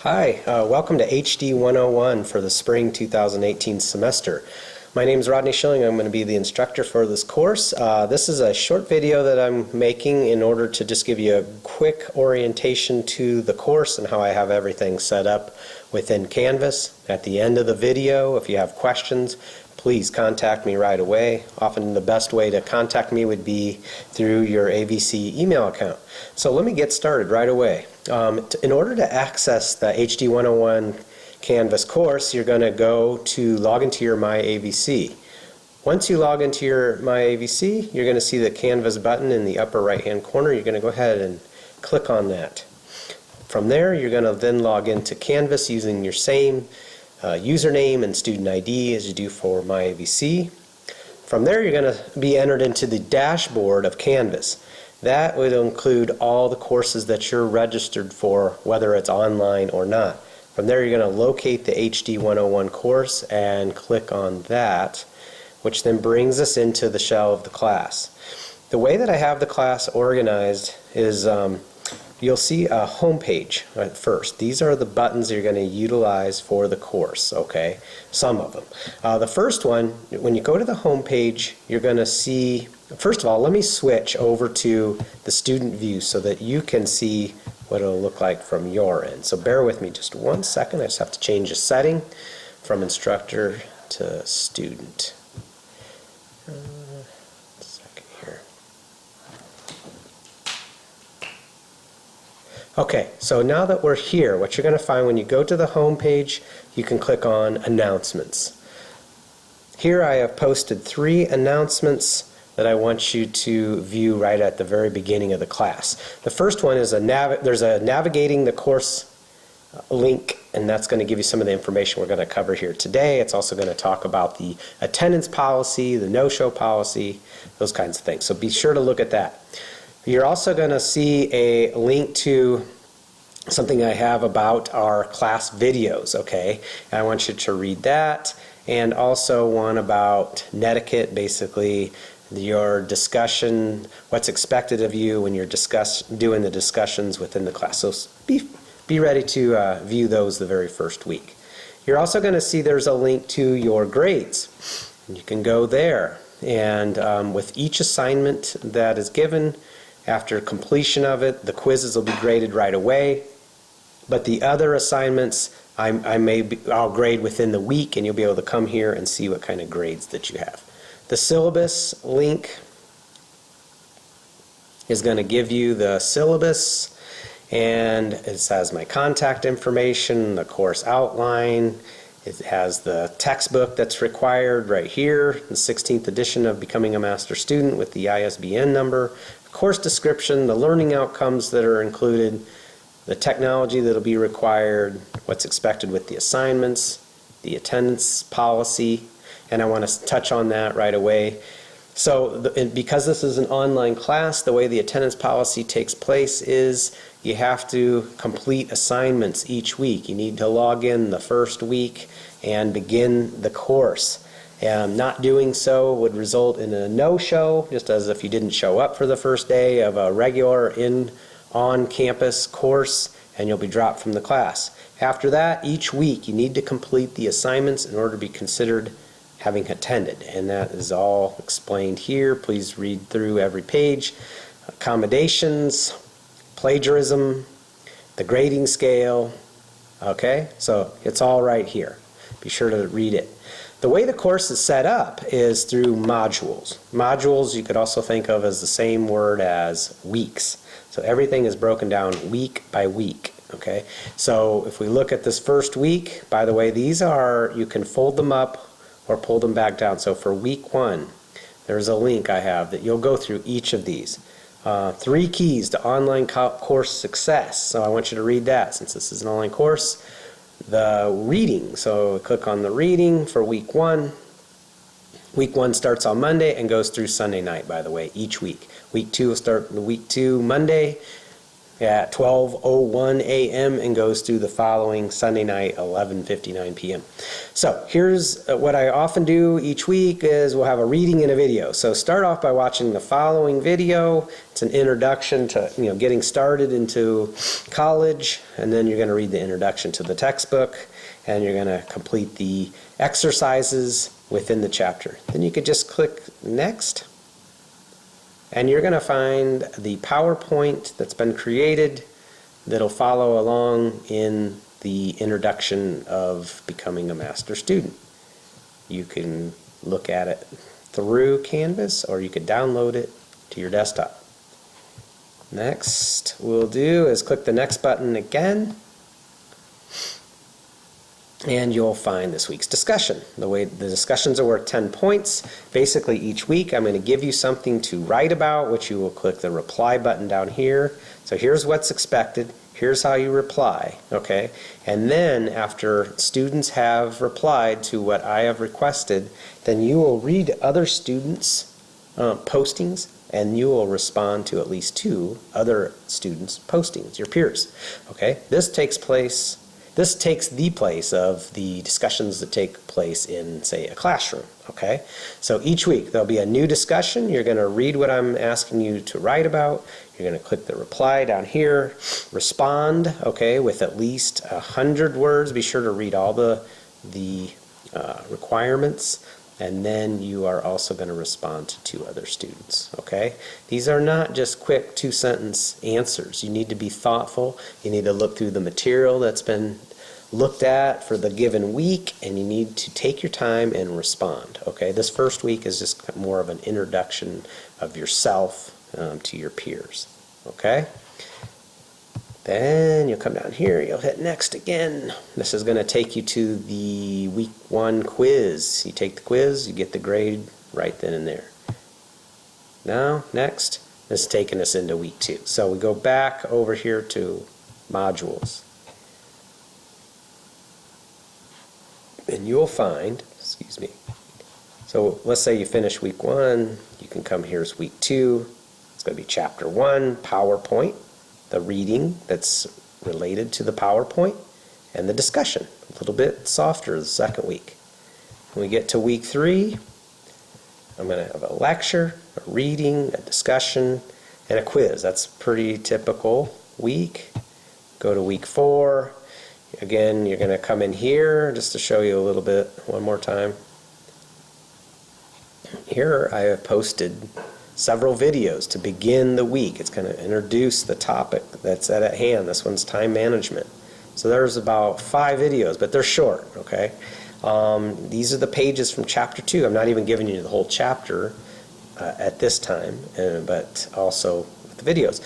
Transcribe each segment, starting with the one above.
Hi, welcome to HD 101 for the spring 2018 semester. My name is Rodney Schilling. I'm going to be the instructor for this course. This is a short video that I'm making in order to just give you a quick orientation to the course and how I have everything set up within Canvas. At the end of the video, if you have questions, please contact me right away. Often the best way to contact me would be through your AVC email account. So let me get started right away. In order to access the HD 101 Canvas course, you're going to log into your MyAVC. Once you log into your MyAVC, you're going to see the Canvas button in the upper right hand corner. You're going to go ahead and click on that. From there, you're going to then log into Canvas using your same username and student ID as you do for MyAVC. From there, you're going to be entered into the dashboard of Canvas. That would include all the courses that you're registered for, whether it's online or not. From there, you're going to locate the HD 101 course and click on that, which then brings us into the shell of the class. The way that I have the class organized is you'll see a home page at first. These are the buttons you're going to utilize for the course, okay? Some of them. The first one, when you go to the home page, you're going to see, first of all, let me switch over to the student view so that you can see what it'll look like from your end. So bear with me just 1 second. I just have to change the setting from instructor to student. Okay, so now that we're here, what you're going to find when you go to the home page, you can click on Announcements. Here I have posted 3 announcements that I want you to view right at the very beginning of the class. The first one is there's a Navigating the Course link, and that's going to give you some of the information we're going to cover here today. It's also going to talk about the attendance policy, the no-show policy, those kinds of things. So be sure to look at that. You're also going to see a link to something I have about our class videos, okay? And I want you to read that, and also one about netiquette, basically your discussion, what's expected of you when you're doing the discussions within the class. So be ready to view those the very first week. You're also going to see there's a link to your grades. You can go there, and with each assignment that is given, after completion of it, the quizzes will be graded right away, but the other assignments I'll grade within the week, and you'll be able to come here and see what kind of grades that you have. The syllabus link is going to give you the syllabus, and it has my contact information, the course outline. It has the textbook that's required right here, the 16th edition of Becoming a Master Student with the ISBN number, course description, the learning outcomes that are included, the technology that will be required, what's expected with the assignments, the attendance policy, and I want to touch on that right away. So because this is an online class, the way the attendance policy takes place is you have to complete assignments each week. You need to log in the first week and begin the course. And not doing so would result in a no-show, just as if you didn't show up for the first day of a regular on-campus course, and you'll be dropped from the class. After that, each week you need to complete the assignments in order to be considered having attended, and that is all explained here. Please read through every page. Accommodations, plagiarism, the grading scale, okay? So it's all right here. Be sure to read it. The way the course is set up is through modules. Modules you could also think of as the same word as weeks. So everything is broken down week by week. Okay. So if we look at this first week, by the way, these are, you can fold them up or pull them back down. So for week 1, there's a link I have that you'll go through each of these. 3 keys to online course success. So I want you to read that since this is an online course. The reading, so click on the reading for week 1. Week 1 starts on Monday and goes through Sunday night, by the way, each week. Week 2 will start week 2 Monday, at 12:01 a.m. and goes through the following Sunday night, 11:59 p.m. So here's what I often do each week is we'll have a reading and a video. So start off by watching the following video. It's an introduction to getting started into college, and then you're going to read the introduction to the textbook, and you're going to complete the exercises within the chapter. Then you could just click next. And you're going to find the PowerPoint that's been created that'll follow along in the introduction of becoming a master student. You can look at it through Canvas, or you could download it to your desktop. Next we'll do is click the next button again, and you'll find this week's discussion. The way the discussions are worth 10 points. Basically each week I'm going to give you something to write about, which you will click the reply button down here. So here's what's expected. Here's how you reply, okay? And then after students have replied to what I have requested, then you will read other students' postings, and you will respond to at least 2 other students' postings, your peers, okay? This takes the place of the discussions that take place in, say, a classroom, okay? So each week there'll be a new discussion. You're going to read what I'm asking you to write about. You're going to click the reply down here, respond, okay, with at least 100 words. Be sure to read all the requirements, and then you are also going to respond to 2 other students, okay? These are not just quick 2-sentence answers. You need to be thoughtful. You need to look through the material that's been looked at for the given week, and you need to take your time and respond, okay? This first week is just more of an introduction of yourself to your peers, okay? Then you'll come down here, you'll hit next again. This is going to take you to the week 1 quiz. You take the quiz, you get the grade right then and there. Now, next, this is taking us into week 2. So we go back over here to modules. And you'll find, excuse me, so let's say you finish week 1, you can come here's week 2. It's going to be chapter 1, PowerPoint, the reading that's related to the PowerPoint, and the discussion, a little bit softer the second week. When we get to week 3, I'm going to have a lecture, a reading, a discussion, and a quiz. That's a pretty typical week. Go to week 4. Again, you're going to come in here just to show you a little bit one more time. Here I have posted several videos to begin the week. It's going to introduce the topic that's at hand. This one's time management. So there's about 5 videos, but they're short, okay? These are the pages from chapter 2. I'm not even giving you the whole chapter at this time, but also with the videos.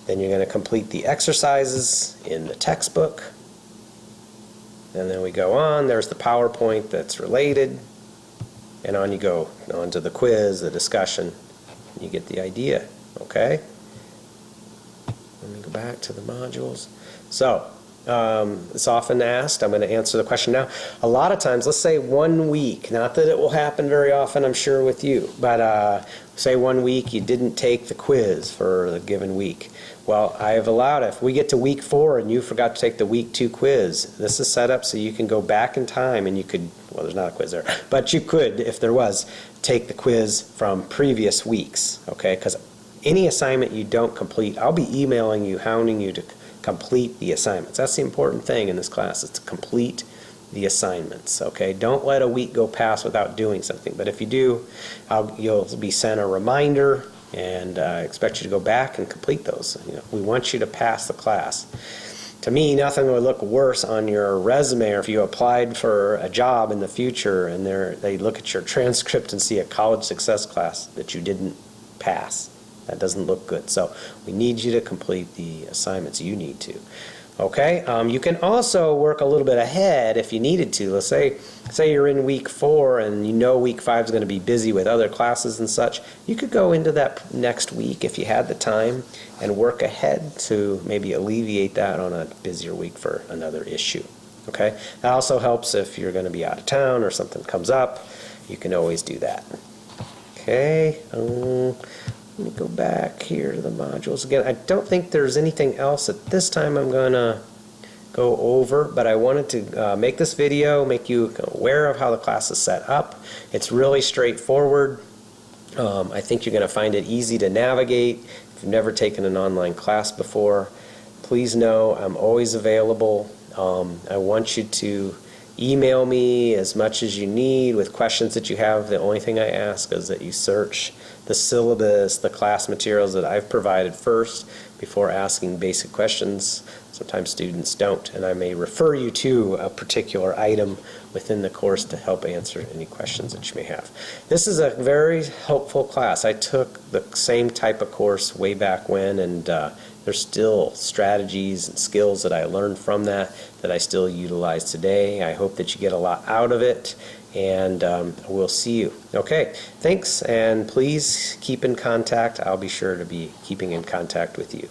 Then you're going to complete the exercises in the textbook. And then we go on, there's the PowerPoint that's related, and on you go, on to the quiz, the discussion, you get the idea, okay? Let me go back to the modules. So, it's often asked, I'm going to answer the question now. A lot of times, let's say 1 week, not that it will happen very often, I'm sure, with you, but say 1 week you didn't take the quiz for the given week. Well, I have allowed, if we get to week 4 and you forgot to take the week 2 quiz, this is set up so you can go back in time and you could, well, there's not a quiz there, but you could, if there was, take the quiz from previous weeks, okay? Because any assignment you don't complete, I'll be emailing you, hounding you to complete the assignments. That's the important thing in this class, is to complete the assignments, okay? Don't let a week go past without doing something, but if you do, you'll be sent a reminder, and I expect you to go back and complete those. We want you to pass the class. To me, nothing would look worse on your resume, or if you applied for a job in the future and they look at your transcript and see a college success class that you didn't pass. That doesn't look good. So we need you to complete the assignments you need to. Okay, you can also work a little bit ahead if you needed to. Let's say you're in week 4 and you know week 5 is going to be busy with other classes and such. You could go into that next week if you had the time and work ahead to maybe alleviate that on a busier week for another issue. Okay, that also helps if you're going to be out of town or something comes up. You can always do that. Okay, Let me go back here to the modules again. I don't think there's anything else at this time I'm going to go over, but I wanted to make this video, make you aware of how the class is set up. It's really straightforward. I think you're going to find it easy to navigate. If you've never taken an online class before, please know I'm always available. I want you to email me as much as you need with questions that you have. The only thing I ask is that you search the syllabus, the class materials that I've provided first before asking basic questions. Sometimes students don't, and I may refer you to a particular item within the course to help answer any questions that you may have. This is a very helpful class. I took the same type of course way back when, and there's still strategies and skills that I learned from that I still utilize today. I hope that you get a lot out of it, and we'll see you. Okay, thanks, and please keep in contact. I'll be sure to be keeping in contact with you.